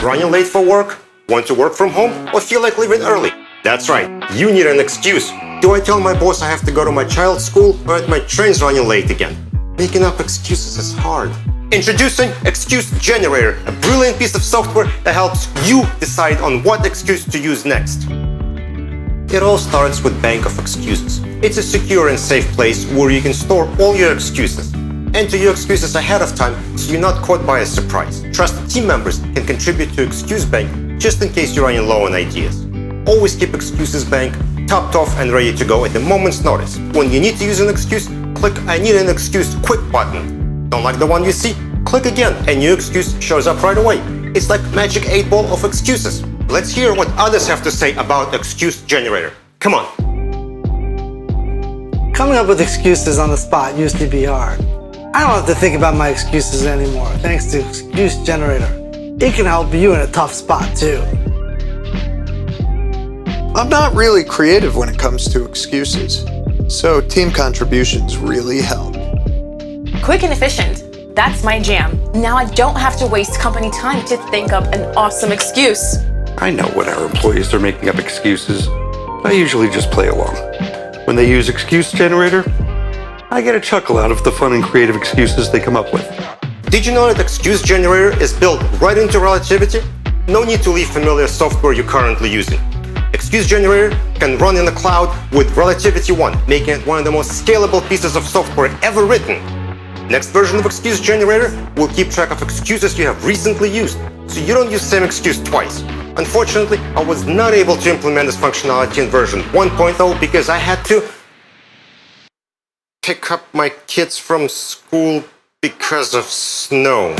Running late for work? Want to work from home? Or feel like leaving early? That's right, you need an excuse. Do I tell my boss I have to go to my child's school, or my train's running late again? Making up excuses is hard. Introducing Excuse Generator, a brilliant piece of software that helps you decide on what excuse to use next. It all starts with Bank of Excuses. It's a secure and safe place where you can store all your excuses. Enter your excuses ahead of time so you're not caught by a surprise. Trusted team members can contribute to Excuse Bank just in case you're running low on ideas. Always keep Excuses Bank topped off and ready to go at the moment's notice. When you need to use an excuse, click I need an excuse quick button. Don't like the one you see? Click again, a new excuse shows up right away. It's like magic 8-ball of excuses. Let's hear what others have to say about Excuse Generator. Come on. Coming up with excuses on the spot used to be hard. I don't have to think about my excuses anymore, thanks to Excuse Generator. It can help you in a tough spot too. I'm not really creative when it comes to excuses, so team contributions really help. Quick and efficient. That's my jam. Now I don't have to waste company time to think up an awesome excuse. I know when our employees are making up excuses. I usually just play along. When they use Excuse Generator, I get a chuckle out of the fun and creative excuses they come up with. Did you know that Excuse Generator is built right into Relativity? No need to leave familiar software you're currently using. Excuse Generator can run in the cloud with Relativity 1, making it one of the most scalable pieces of software ever written. Next version of Excuse Generator will keep track of excuses you have recently used, so you don't use the same excuse twice. Unfortunately, I was not able to implement this functionality in version 1.0 because I had to pick up my kids from school because of snow.